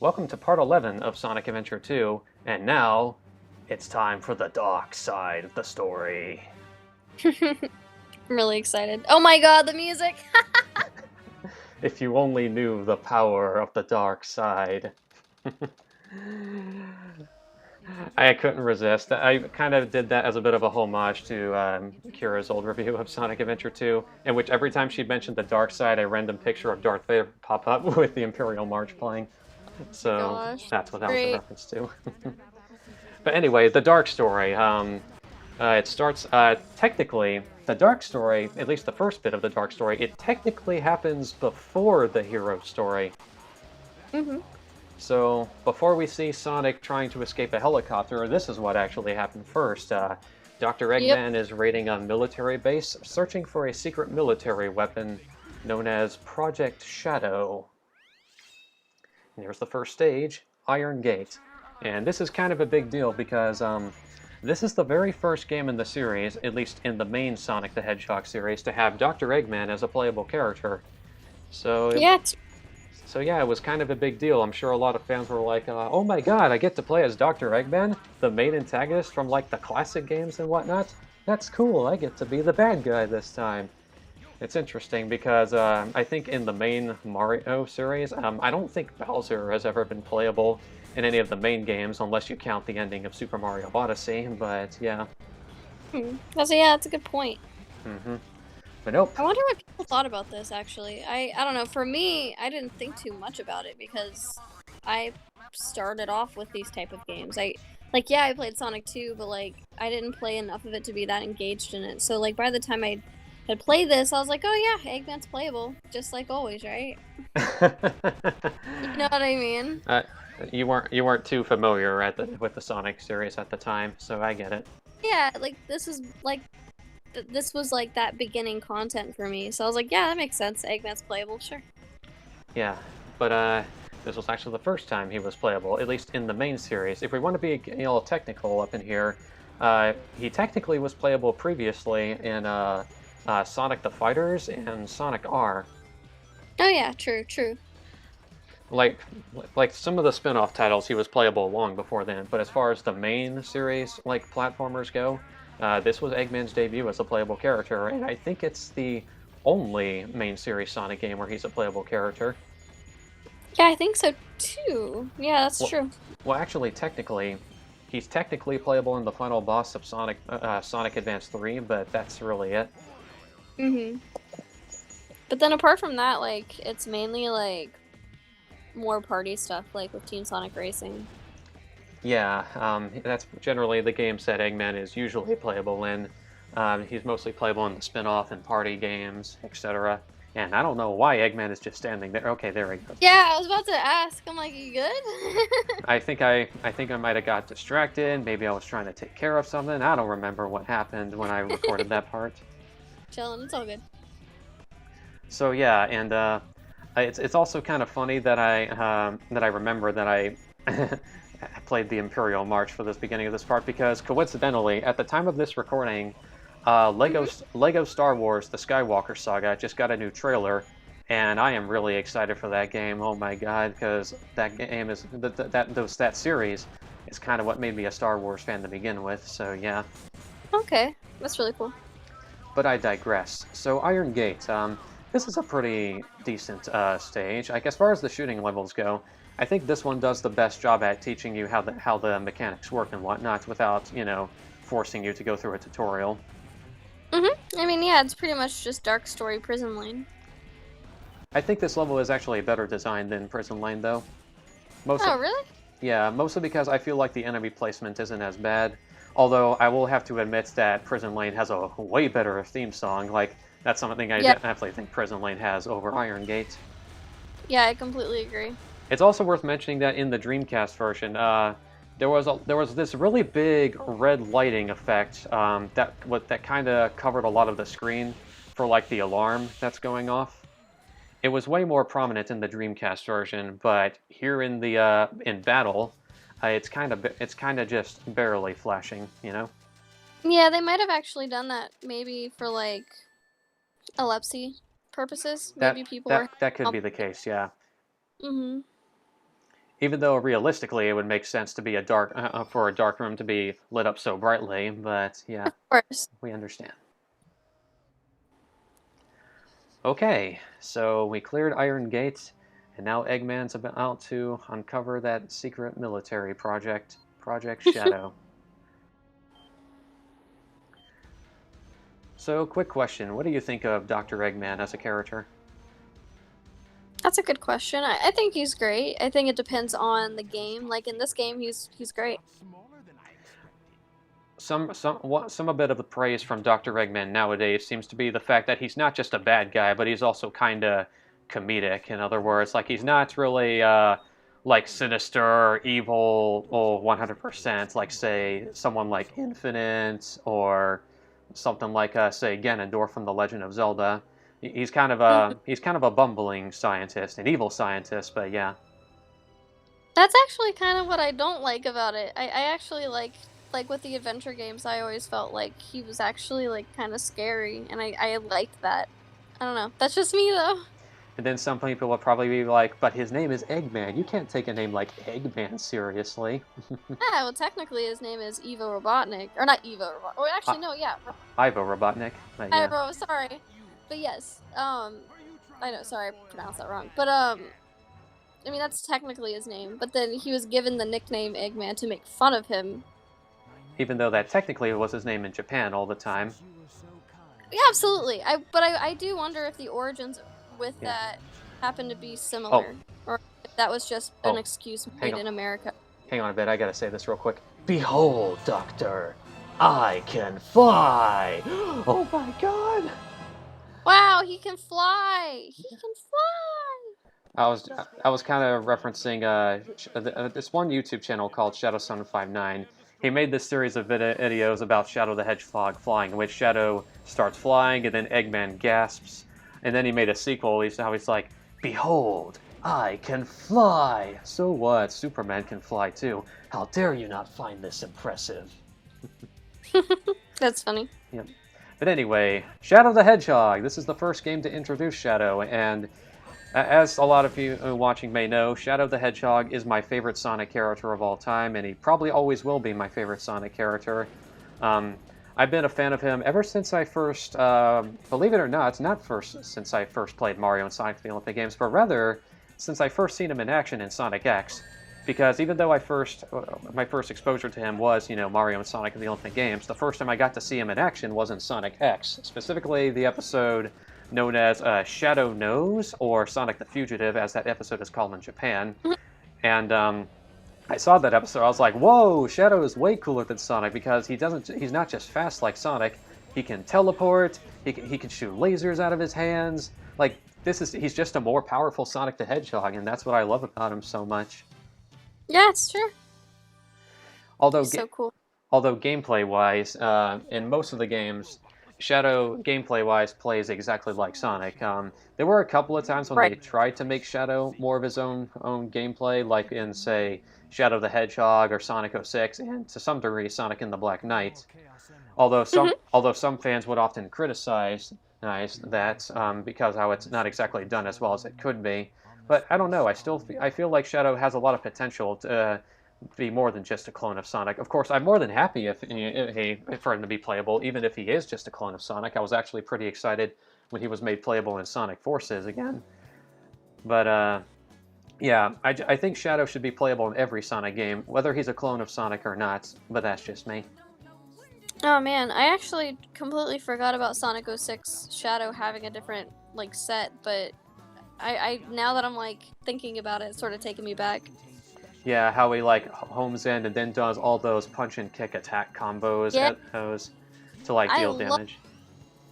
Welcome to part 11 of Sonic Adventure 2, and now it's time for the dark side of the story. I'm really excited. Oh my god, the music! If you only knew the power of the dark side. I couldn't resist. I kind of did that as a bit of a homage to Kira's old review of Sonic Adventure 2, in which every time she mentioned the dark side, a random picture of Darth Vader would pop up with the Imperial March playing. So Gosh, that's what that was a great. reference to. But anyway, the dark story. It starts, technically, the dark story, at least the first bit of the dark story, it technically happens before the hero story. Mm-hmm. So, before we see Sonic trying to escape a helicopter, this is what actually happened first. Dr. Yep. Eggman is raiding a military base, searching for a secret military weapon known as Project Shadow. And here's the first stage, Iron Gate. And this is kind of a big deal because this is the very first game in the series, at least in the main Sonic the Hedgehog series, to have Dr. Eggman as a playable character. So, Yeah, it's, so yeah, it was kind of a big deal. I'm sure a lot of fans were like, "Oh my God, I get to play as Dr. Eggman, the main antagonist from like the classic games and whatnot. That's cool. I get to be the bad guy this time." It's interesting because I think in the main Mario series, I don't think Bowser has ever been playable in any of the main games, unless you count the ending of Super Mario Odyssey. But yeah, that's a good point. hmm but nope. I wonder what people thought about this, actually. I don't know. For me, I didn't think too much about it because I started off with these type of games. Yeah, I played Sonic 2, but, like, I didn't play enough of it to be that engaged in it. So, like, by the time I had played this, I was like, oh yeah, Eggman's playable. Just like always, right? You know what I mean? uh, you weren't too familiar with the Sonic series at the time, so I get it. Yeah, like, this was like that beginning content for me. So I was like, yeah, that makes sense. Eggman's playable, sure. Yeah, but this was actually the first time he was playable, at least in the main series. If we want to be technical up in here, he technically was playable previously in Sonic the Fighters and Sonic R. Oh yeah, true, true. Like, like some of the spin-off titles, he was playable long before then. But as far as the main series, like platformers go, this was Eggman's debut as a playable character, and I think it's the only main series Sonic game where he's a playable character. Yeah, I think so too. Yeah, that's Well, true. well, actually, technically, he's technically playable in the final boss of Sonic Advance 3, but that's really it. Mhm. But then apart from that, like, it's mainly like more party stuff, like with Team Sonic Racing. Yeah, that's generally the games that Eggman is usually playable in. He's mostly playable in the spin-off and party games, etc. And I don't know why Eggman is just standing there. Okay, there he goes. Yeah, I was about to ask. I'm like, you good? I think I might have got distracted. Maybe I was trying to take care of something. I don't remember what happened when I recorded that part. Chilling. It's all good. So yeah, and it's also kind of funny that I remember that I played the Imperial March for this beginning of this part because coincidentally, at the time of this recording, Lego Star Wars: The Skywalker Saga just got a new trailer, and I am really excited for that game. Oh my god, because that game is that series is kind of what made me a Star Wars fan to begin with. So yeah. Okay, that's really cool. But I digress. So Iron Gate, this is a pretty decent stage. Like as far as the shooting levels go, I think this one does the best job at teaching you how the mechanics work and whatnot without forcing you to go through a tutorial. I mean, yeah, it's pretty much just Dark Story Prison Lane. I think this level is actually better designed than Prison Lane though. Mostly, Oh, really? yeah, mostly because I feel like the enemy placement isn't as bad. Although I will have to admit that Prison Lane has a way better theme song. Like that's something I Yeah, definitely think Prison Lane has over Iron Gate. yeah, I completely agree. It's also worth mentioning that in the Dreamcast version, there was this really big red lighting effect that kind of covered a lot of the screen for like the alarm that's going off. It was way more prominent in the Dreamcast version, but here in battle, it's kind of just barely flashing, you know. Yeah, they might have actually done that maybe for like epilepsy purposes. That Maybe people were. that could be the case, yeah. Mm-hmm. Even though realistically it would make sense to be a dark for a dark room to be lit up so brightly, but yeah, Of course. we understand. Okay, so we cleared Iron Gate, and now Eggman's about to uncover that secret military project, Project Shadow. So, quick question: what do you think of Dr. Eggman as a character? That's a good question. I think he's great. I think it depends on the game. Like in this game, he's great. Some a bit of the praise from Dr. Eggman nowadays seems to be the fact that he's not just a bad guy, but he's also kind of comedic. In other words, like he's not really like sinister or evil or 100%, like say someone like Infinite or something like say Ganondorf from The Legend of Zelda. Mhm. He's kind of a bumbling scientist, an evil scientist, but yeah. That's actually kind of what I don't like about it. I actually like with the adventure games, I always felt like he was actually like kind of scary, and I liked that. I don't know. That's just me though. And then some people will probably be like, but his name is Eggman. You can't take a name like Eggman seriously. Yeah, well, technically his name is Evo Robotnik, or not Evo Robot. Oh, I- actually, no, yeah, Ivo Robotnik. But yeah. Bro. Sorry, but yes, I know. Sorry, I pronounced that wrong. But I mean that's technically his name. But then he was given the nickname Eggman to make fun of him. Even though that technically was his name in Japan all the time. Yeah, absolutely. I do wonder if the origins with Yeah. that happen to be Oh, similar, or if that was just an oh, excuse hang made on. in America. Hang on a bit. I gotta say this real quick. Behold, Doctor, I can fly. Oh my God. Wow, he can fly. He can fly. I was kind of referencing this one YouTube channel called ShadowSun59. He made this series of videos about Shadow the Hedgehog flying, in which Shadow starts flying and then Eggman gasps, and then he made a sequel. He's like, "Behold, I can fly." So what? Superman can fly too. How dare you not find this impressive? That's funny. Yep. But anyway, Shadow the Hedgehog. This is the first game to introduce Shadow, and as a lot of you watching may know, Shadow the Hedgehog is my favorite Sonic character of all time, and he probably always will be my favorite Sonic character. Um, I've been a fan of him ever since I first, believe it or not first since I first played Mario and Sonic the Olympic Games, but rather since I first seen him in action in Sonic X. Because even though my first exposure to him was, Mario and Sonic in the Olympic Games, the first time I got to see him in action was in Sonic X, specifically the episode known as Shadow Knows, or Sonic the Fugitive, as that episode is called in Japan. And I saw that episode. I was like, "Whoa, Shadow is way cooler than Sonic because he's not just fast like Sonic. He can teleport. He can shoot lasers out of his hands. Like he's just a more powerful Sonic the Hedgehog, and that's what I love about him so much." Yeah, it's true. Although He's so cool. although gameplay-wise, in most of the games, Shadow gameplay-wise plays exactly like Sonic. There were a couple of times when Right. they tried to make Shadow more of his own gameplay, like in say Shadow the Hedgehog or Sonic 06, and to some degree Sonic and the Black Knight. Mhm. Although some fans would often criticize that because how it's not exactly done as well as it could be. But I don't know. I feel like Shadow has a lot of potential to be more than just a clone of Sonic. Of course, I'm more than happy for him to be playable, even if he is just a clone of Sonic. I was actually pretty excited when he was made playable in Sonic Forces again. But yeah, I think Shadow should be playable in every Sonic game, whether he's a clone of Sonic or not. But that's just me. Oh man, I actually completely forgot about Sonic 06 Shadow having a different like set, but I now that I'm like thinking about it, it's sort of taking me back. Yeah, how he like homes in and then does all those punch and kick attack combos Yeah, at those to like I deal love. damage.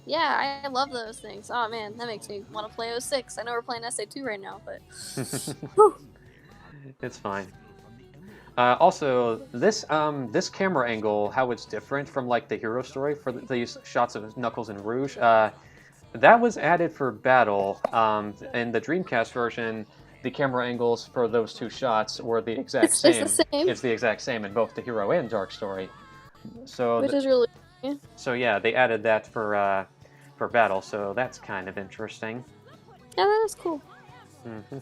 Yeah, I love those things. Oh man, that makes me want to play 06. I know we're playing SA2 right now, but whew. It's fine. Also, this camera angle, how it's different from like the hero story for these shots of Knuckles and Rouge, that was added for Battle. In the Dreamcast version, the camera angles for those two shots were the It exact stays the same. same, It's the exact same in both the hero and Dark Story. So, which is really yeah, so yeah, they added that for Battle. So that's kind of interesting. that is cool. Hmm.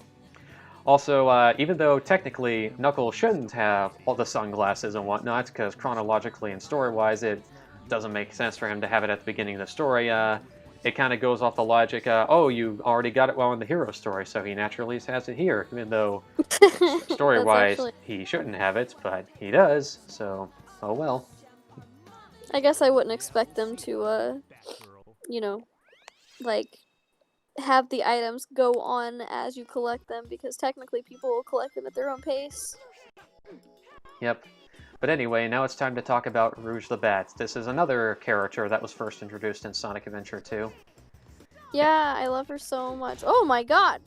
Also, even though technically Knuckles shouldn't have all the sunglasses and whatnot, because chronologically and story-wise it doesn't make sense for him to have it at the beginning of the story, it kind of goes off the logic, oh, you already got it well in the hero story, so he naturally has it here, even though That's story-wise actually. he shouldn't have it, but he does, so, oh well. I guess I wouldn't expect them to, you know, like have the items go on as you collect them because technically people will collect them at their own pace. Yep. But anyway, now it's time to talk about Rouge the Bat. This is another character that was first introduced in Sonic Adventure 2. Yeah, I love her so much. Oh my god!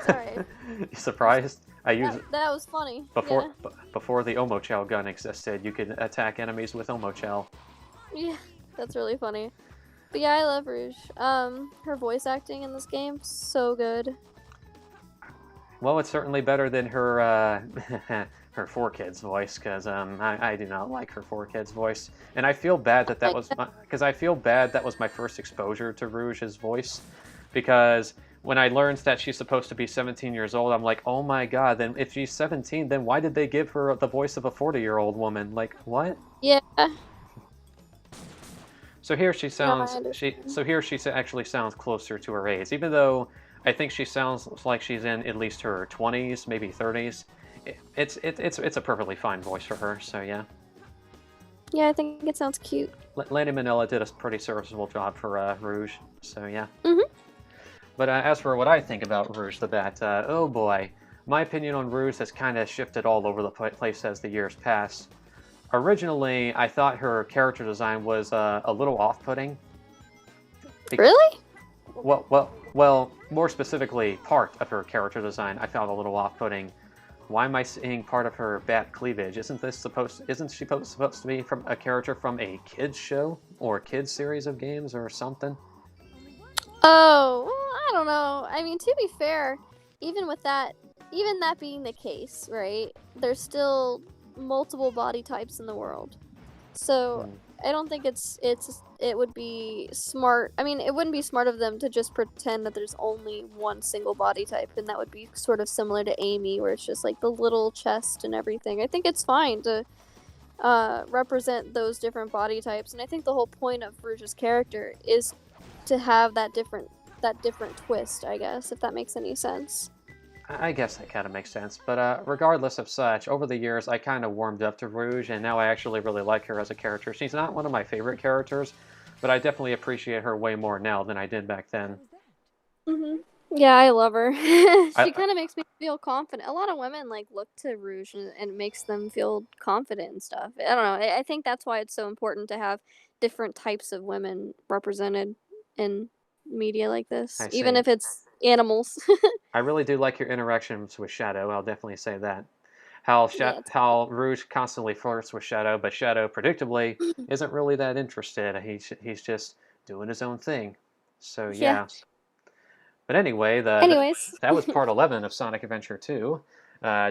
Sorry. You surprised? I use That was funny. before Yeah. before the Omochel gun existed. You could attack enemies with Omochel. Yeah, that's really funny. But yeah, I love Rouge. Her voice acting in this game, so good. Well, it's certainly better than her her 4Kids voice, because I do not like her 4Kids voice, and I feel bad that that Like, was because I feel bad that was my first exposure to Rouge's voice, because when I learned that she's supposed to be 17 years old, I'm like, oh my god, then if she's 17, then why did they give her the voice of a 40-year-old woman? Like, what? yeah. So here she No, I sounds understand. so here she actually sounds closer to her age, even though I think she sounds like she's in at least her 20s, maybe 30s. It's a perfectly fine voice for her. So yeah, Yeah, I think it sounds cute. Lady Manila did a pretty serviceable job for Rouge. So yeah. Mhm. But as for what I think about Rouge the Bat, oh boy, my opinion on Rouge has kind of shifted all over the place as the years pass. Originally, I thought her character design was a little off-putting. Really? Well, more specifically, part of her character design I found a little off-putting. Why am I seeing part of her bat cleavage? Isn't she supposed to be from a character from a kids show or kids series of games or something? Oh, well, I don't know. I mean, to be fair, even with that, even that being the case, right? There's still multiple body types in the world. So, Hmm. I don't think it would be smart. I mean, it wouldn't be smart of them to just pretend that there's only one single body type and that would be sort of similar to Amy where it's just like the little chest and everything. I think it's fine to represent those different body types and I think the whole point of Rouge's character is to have that different twist, I guess, if that makes any sense. I guess that kind of makes sense. But regardless of such, over the years I kind of warmed up to Rouge, and now I actually really like her as a character. She's not one of my favorite characters, but I definitely appreciate her way more now than I did back then. Mhm. Yeah, I love her. She I kind of makes me feel confident. A lot of women like look to Rouge and it makes them feel confident and stuff. I don't know. I think that's why it's so important to have different types of women represented in media like this, I even see. if it's animals. I really do like your interactions with Shadow. I'll definitely say that. Yeah, it's How Rouge constantly flirts with Shadow, but Shadow predictably isn't really that interested. He's just doing his own thing. So yeah. yeah. But anyway, Anyways, that was part 11 of Sonic Adventure 2.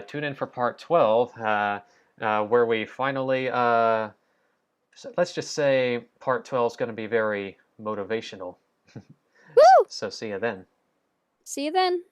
Tune in for part 12, where we finally, let's just say part 12 is going to be very motivational. woo! So see you then. See you then.